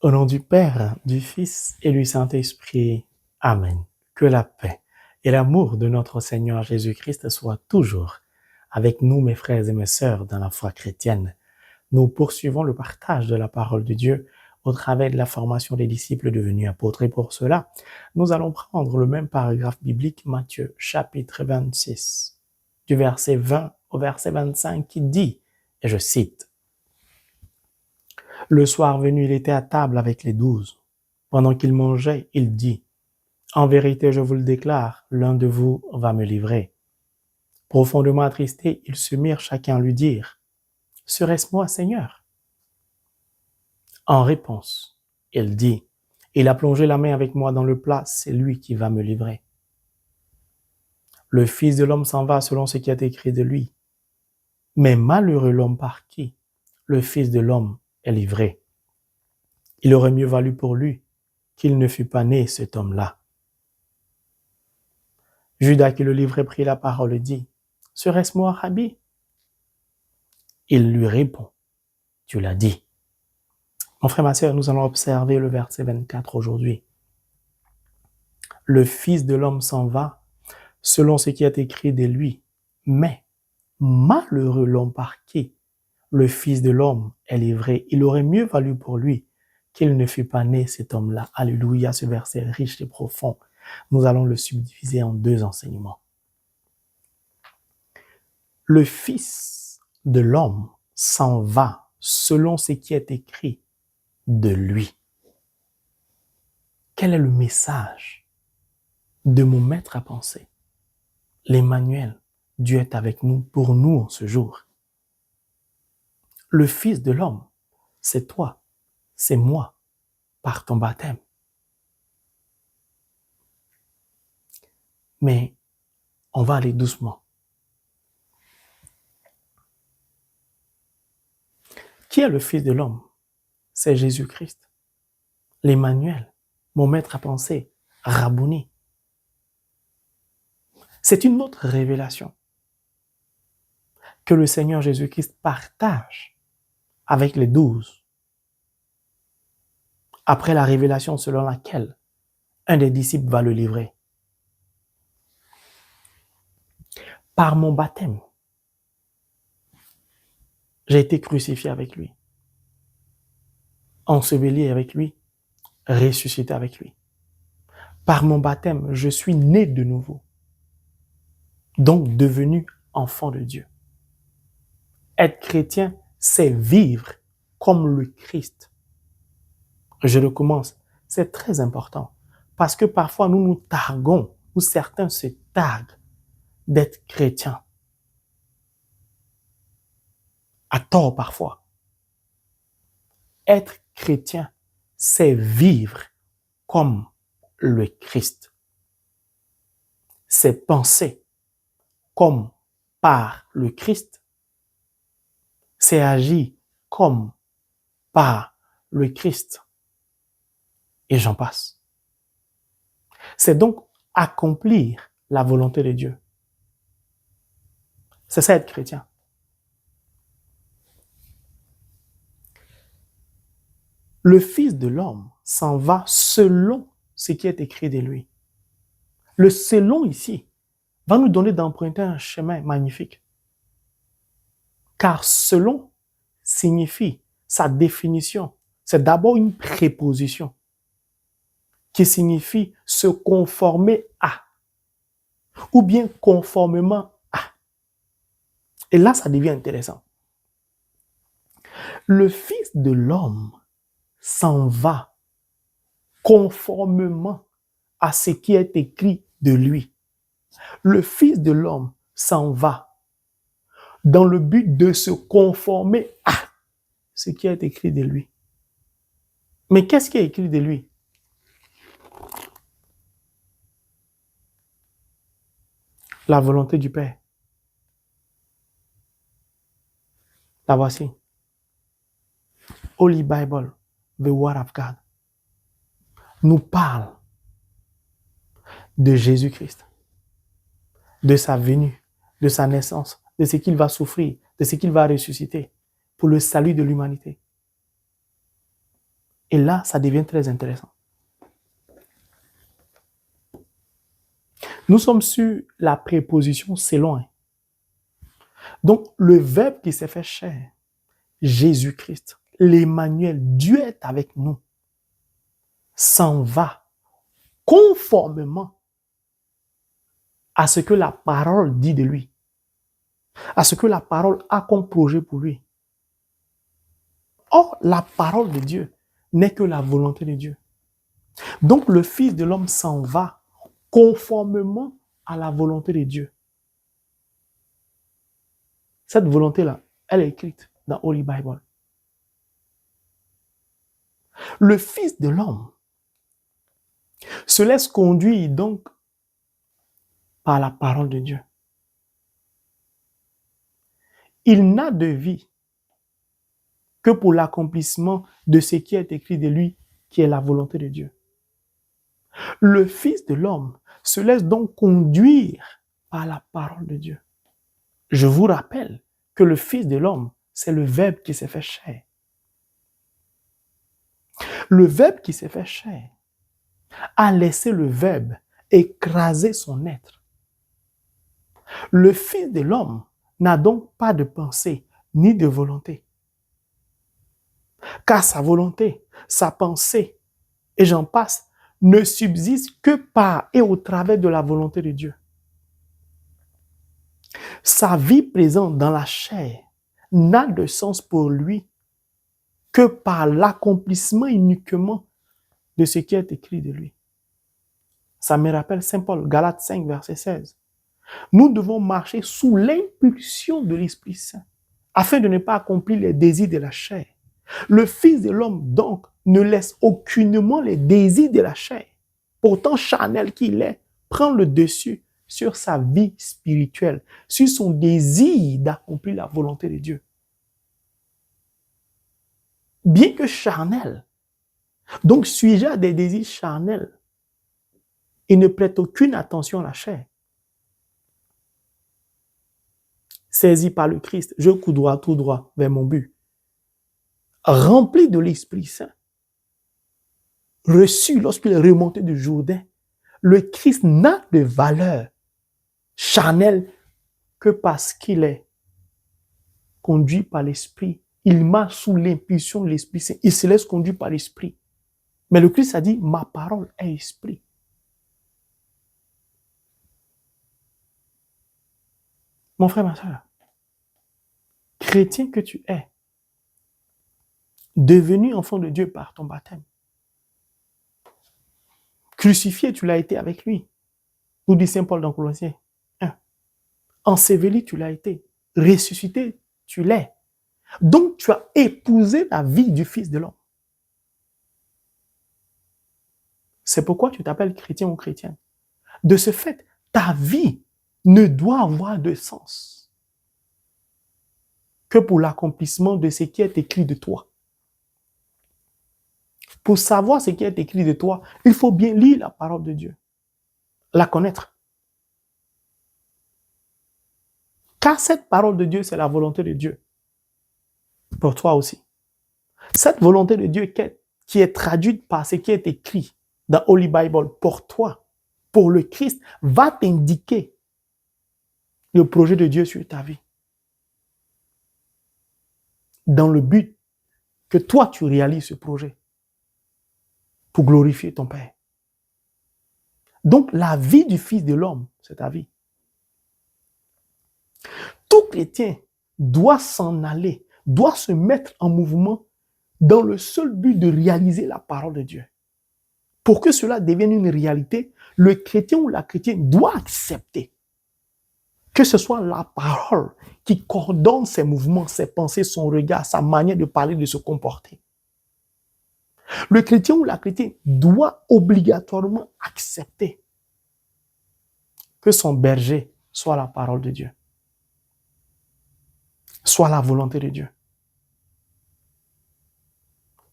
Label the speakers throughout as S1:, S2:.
S1: Au nom du Père, du Fils et du Saint-Esprit. Amen. Que la paix et l'amour de notre Seigneur Jésus-Christ soient toujours avec nous, mes frères et mes sœurs, dans la foi chrétienne. Nous poursuivons le partage de la parole de Dieu au travers de la formation des disciples devenus apôtres. Et pour cela, nous allons prendre le même paragraphe biblique, Matthieu, chapitre 26, du verset 20 au verset 25, qui dit, et je cite, « Le soir venu, il était à table avec les 12. Pendant qu'il mangeait, il dit, « En vérité, je vous le déclare, l'un de vous va me livrer. » Profondément attristés, ils se mirent chacun à lui dire, « Serait-ce moi, Seigneur ?» En réponse, il dit, « Il a plongé la main avec moi dans le plat, c'est lui qui va me livrer. » Le Fils de l'homme s'en va selon ce qui est écrit de lui. Mais malheureux l'homme par qui le Fils de l'homme est livré. Il aurait mieux valu pour lui qu'il ne fût pas né, cet homme-là. Judas qui le livrait prit la parole et dit, « Serait-ce moi, Rabbi ?» Il lui répond, « Tu l'as dit. » Mon frère, ma sœur, nous allons observer le verset 24 aujourd'hui. Le Fils de l'homme s'en va selon ce qui est écrit de lui, mais malheureux l'homme par qui le Fils de l'homme est livré. Il aurait mieux valu pour lui qu'il ne fût pas né, cet homme-là. Alléluia, ce verset est riche et profond. Nous allons le subdiviser en deux enseignements. Le Fils de l'homme s'en va selon ce qui est écrit de lui. Quel est le message de mon maître à penser? L'Emmanuel, Dieu est avec nous, pour nous en ce jour. Le Fils de l'homme, c'est toi, c'est moi, par ton baptême. Mais on va aller doucement. Qui est le Fils de l'homme? C'est Jésus-Christ, l'Emmanuel, mon maître à penser, Rabouni. C'est une autre révélation que le Seigneur Jésus-Christ partage avec les 12. Après la révélation selon laquelle un des disciples va le livrer. Par mon baptême, j'ai été crucifié avec lui, enseveli avec lui, ressuscité avec lui. Par mon baptême, je suis né de nouveau, donc devenu enfant de Dieu. Être chrétien, c'est vivre comme le Christ. Je recommence, c'est très important, parce que parfois nous nous targuons, ou certains se targuent d'être chrétiens. À tort parfois. Être chrétien, c'est vivre comme le Christ. C'est penser comme par le Christ. C'est agir comme par le Christ. Et j'en passe. C'est donc accomplir la volonté de Dieu. C'est ça être chrétien. Le Fils de l'homme s'en va selon ce qui est écrit de lui. Le selon ici va nous donner d'emprunter un chemin magnifique. Car selon signifie, sa définition, c'est d'abord une préposition qui signifie se conformer à ou bien conformément à. Et là, ça devient intéressant. Le Fils de l'homme s'en va conformément à ce qui est écrit de lui. Le Fils de l'homme s'en va dans le but de se conformer à ce qui est écrit de lui. Mais qu'est-ce qui est écrit de lui? La volonté du Père. La voici. Holy Bible, the Word of God, nous parle de Jésus-Christ, de sa venue, de sa naissance, de ce qu'il va souffrir, de ce qu'il va ressusciter pour le salut de l'humanité. Et là, ça devient très intéressant. Nous sommes sur la préposition selon. Donc, le Verbe qui s'est fait chair, Jésus-Christ, l'Emmanuel, Dieu est avec nous, s'en va conformément à ce que la parole dit de lui, à ce que la parole a comme projet pour lui. Or, la parole de Dieu n'est que la volonté de Dieu. Donc, le Fils de l'homme s'en va conformément à la volonté de Dieu. Cette volonté-là, elle est écrite dans Holy Bible. Le Fils de l'homme se laisse conduire donc par la parole de Dieu. Il n'a de vie que pour l'accomplissement de ce qui est écrit de lui, qui est la volonté de Dieu. Le Fils de l'homme se laisse donc conduire par la parole de Dieu. Je vous rappelle que le Fils de l'homme, c'est le Verbe qui s'est fait chair. Le Verbe qui s'est fait chair a laissé le Verbe écraser son être. Le Fils de l'homme n'a donc pas de pensée ni de volonté. Car sa volonté, sa pensée, et j'en passe, ne subsistent que par et au travers de la volonté de Dieu. Sa vie présente dans la chair n'a de sens pour lui que par l'accomplissement uniquement de ce qui est écrit de lui. Ça me rappelle Saint Paul, Galates 5, verset 16. Nous devons marcher sous l'impulsion de l'Esprit Saint, afin de ne pas accomplir les désirs de la chair. Le Fils de l'homme, donc, ne laisse aucunement les désirs de la chair, pourtant charnel qu'il est, prend le dessus sur sa vie spirituelle, sur son désir d'accomplir la volonté de Dieu. Bien que charnel, donc sujet à des désirs charnels, il ne prête aucune attention à la chair. Saisi par le Christ, je coudoie tout droit vers mon but. Rempli de l'Esprit Saint, reçu lorsqu'il est remonté du Jourdain, le Christ n'a de valeur charnelle que parce qu'il est conduit par l'Esprit. Il marche sous l'impulsion de l'Esprit Saint. Il se laisse conduire par l'Esprit. Mais le Christ a dit, ma parole est Esprit. Mon frère, ma soeur, chrétien que tu es, devenu enfant de Dieu par ton baptême, crucifié, tu l'as été avec lui, nous dit Saint Paul dans Colossiens 1. Enseveli, tu l'as été. Ressuscité, tu l'es. Donc, tu as épousé la vie du Fils de l'homme. C'est pourquoi tu t'appelles chrétien ou chrétienne. De ce fait, ta vie ne doit avoir de sens que pour l'accomplissement de ce qui est écrit de toi. Pour savoir ce qui est écrit de toi, il faut bien lire la parole de Dieu, la connaître. Car cette parole de Dieu, c'est la volonté de Dieu. Pour toi aussi. Cette volonté de Dieu qui est traduite par ce qui est écrit dans Holy Bible pour toi, pour le Christ, va t'indiquer le projet de Dieu sur ta vie. Dans le but que toi, tu réalises ce projet pour glorifier ton Père. Donc, la vie du Fils de l'homme, c'est ta vie. Tout chrétien doit s'en aller, doit se mettre en mouvement dans le seul but de réaliser la parole de Dieu. Pour que cela devienne une réalité, le chrétien ou la chrétienne doit accepter que ce soit la parole qui coordonne ses mouvements, ses pensées, son regard, sa manière de parler, de se comporter. Le chrétien ou la chrétienne doit obligatoirement accepter que son berger soit la parole de Dieu, soit la volonté de Dieu.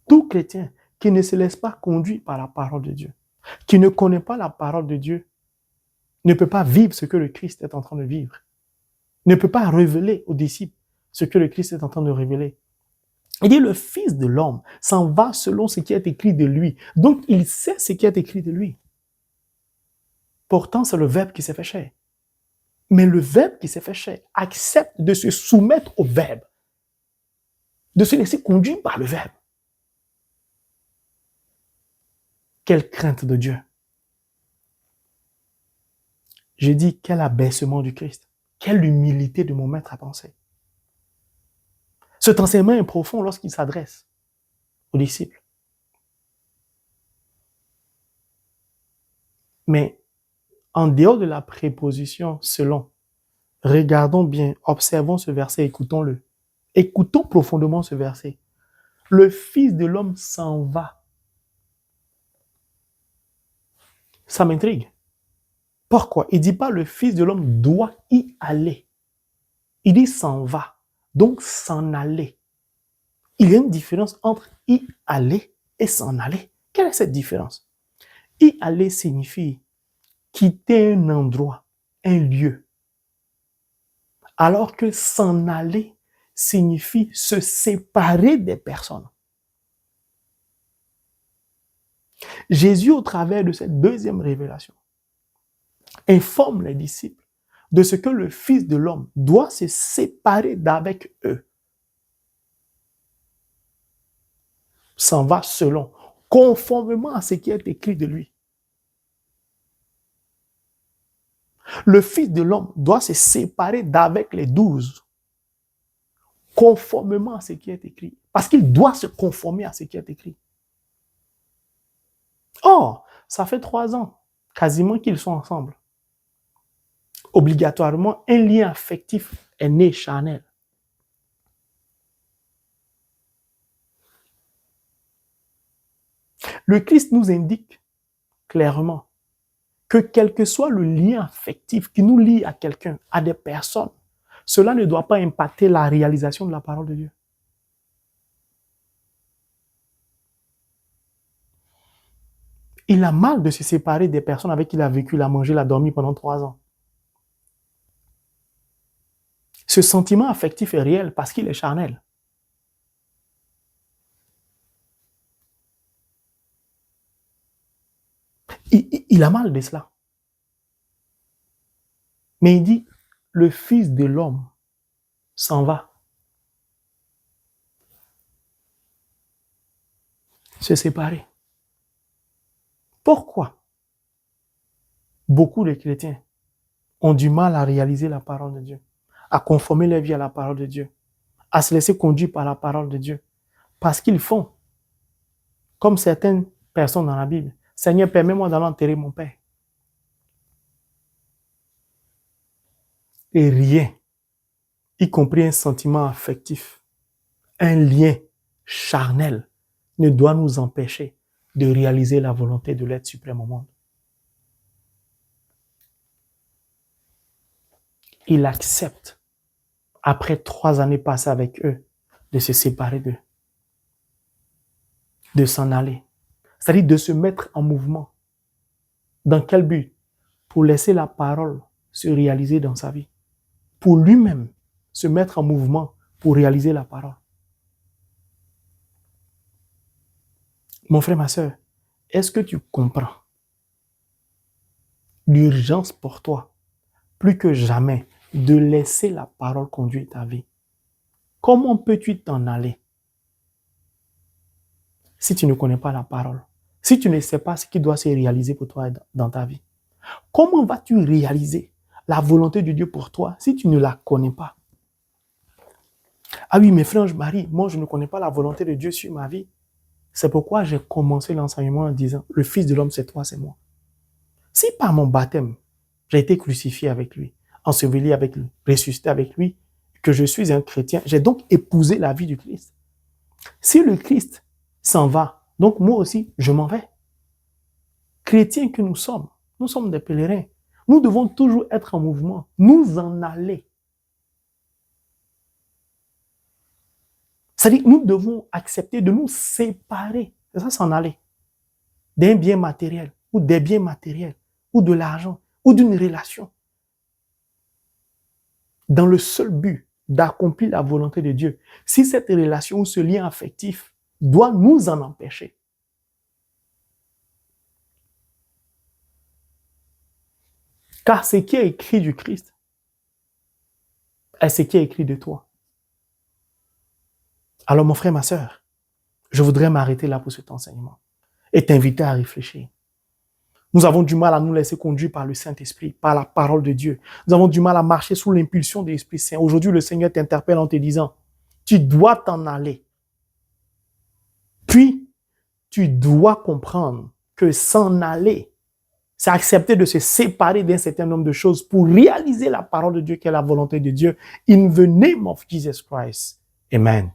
S1: Tout chrétien qui ne se laisse pas conduire par la parole de Dieu, qui ne connaît pas la parole de Dieu, ne peut pas vivre ce que le Christ est en train de vivre, ne peut pas révéler aux disciples ce que le Christ est en train de révéler. Il dit, le Fils de l'homme s'en va selon ce qui est écrit de lui. Donc, il sait ce qui est écrit de lui. Pourtant, c'est le Verbe qui s'est fait chair. Mais le Verbe qui s'est fait chair accepte de se soumettre au Verbe, de se laisser conduire par le Verbe. Quelle crainte de Dieu! J'ai dit, quel abaissement du Christ! Quelle humilité de mon maître à penser! Cet enseignement est profond lorsqu'il s'adresse aux disciples. Mais en dehors de la préposition selon, regardons bien, observons ce verset, écoutons-le. Écoutons profondément ce verset. Le Fils de l'homme s'en va. Ça m'intrigue. Pourquoi? Il ne dit pas le Fils de l'homme doit y aller. Il dit s'en va. Donc s'en aller. Il y a une différence entre y aller et s'en aller. Quelle est cette différence? Y aller signifie quitter un endroit, un lieu. Alors que s'en aller signifie se séparer des personnes. Jésus, au travers de cette deuxième révélation, informe les disciples de ce que le Fils de l'homme doit se séparer d'avec eux. S'en va selon, conformément à ce qui est écrit de lui. Le Fils de l'homme doit se séparer d'avec les 12, conformément à ce qui est écrit. Parce qu'il doit se conformer à ce qui est écrit. Or, ça fait 3 ans, quasiment qu'ils sont ensemble. Obligatoirement, un lien affectif est né charnel. Le Christ nous indique clairement que quel que soit le lien affectif qui nous lie à quelqu'un, à des personnes, cela ne doit pas impacter la réalisation de la parole de Dieu. Il a mal de se séparer des personnes avec qui il a vécu, il a mangé, il a dormi pendant 3 ans. Ce sentiment affectif est réel parce qu'il est charnel. Il a mal de cela. Mais il dit, le Fils de l'homme s'en va. Se séparer. Pourquoi beaucoup de chrétiens ont du mal à réaliser la parole de Dieu, à conformer leur vie à la parole de Dieu, à se laisser conduire par la parole de Dieu? Parce qu'ils font, comme certaines personnes dans la Bible, Seigneur, permets-moi d'aller enterrer mon père. Et rien, y compris un sentiment affectif, un lien charnel, ne doit nous empêcher de réaliser la volonté de l'être suprême au monde. Il accepte, après 3 années passées avec eux, de se séparer d'eux, de s'en aller, c'est-à-dire de se mettre en mouvement. Dans quel but? Pour laisser la parole se réaliser dans sa vie. Pour lui-même se mettre en mouvement pour réaliser la parole. Mon frère, ma soeur, est-ce que tu comprends l'urgence pour toi, plus que jamais, de laisser la parole conduire ta vie? Comment peux-tu t'en aller si tu ne connais pas la parole? Si tu ne sais pas ce qui doit se réaliser pour toi dans ta vie? Comment vas-tu réaliser la volonté de Dieu pour toi si tu ne la connais pas? Ah oui, mes frères, Marie, moi je ne connais pas la volonté de Dieu sur ma vie. C'est pourquoi j'ai commencé l'enseignement en disant, le Fils de l'homme, c'est toi, c'est moi. Si par mon baptême, j'ai été crucifié avec lui, enseveli avec lui, ressuscité avec lui, que je suis un chrétien, j'ai donc épousé la vie du Christ. Si le Christ s'en va, donc moi aussi, je m'en vais. Chrétiens que nous sommes des pèlerins. Nous devons toujours être en mouvement, nous en aller. C'est-à-dire que nous devons accepter de nous séparer, c'est ça, s'en aller, d'un bien matériel, ou des biens matériels, ou de l'argent, ou d'une relation, dans le seul but d'accomplir la volonté de Dieu, si cette relation ou ce lien affectif doit nous en empêcher, car ce qui est écrit du Christ est ce qui est écrit de toi. Alors mon frère, ma sœur, je voudrais m'arrêter là pour cet enseignement et t'inviter à réfléchir. Nous avons du mal à nous laisser conduire par le Saint-Esprit, par la parole de Dieu. Nous avons du mal à marcher sous l'impulsion de l'Esprit Saint. Aujourd'hui, le Seigneur t'interpelle en te disant, tu dois t'en aller. Puis, tu dois comprendre que s'en aller, c'est accepter de se séparer d'un certain nombre de choses pour réaliser la parole de Dieu qui est la volonté de Dieu. In the name of Jesus Christ. Amen.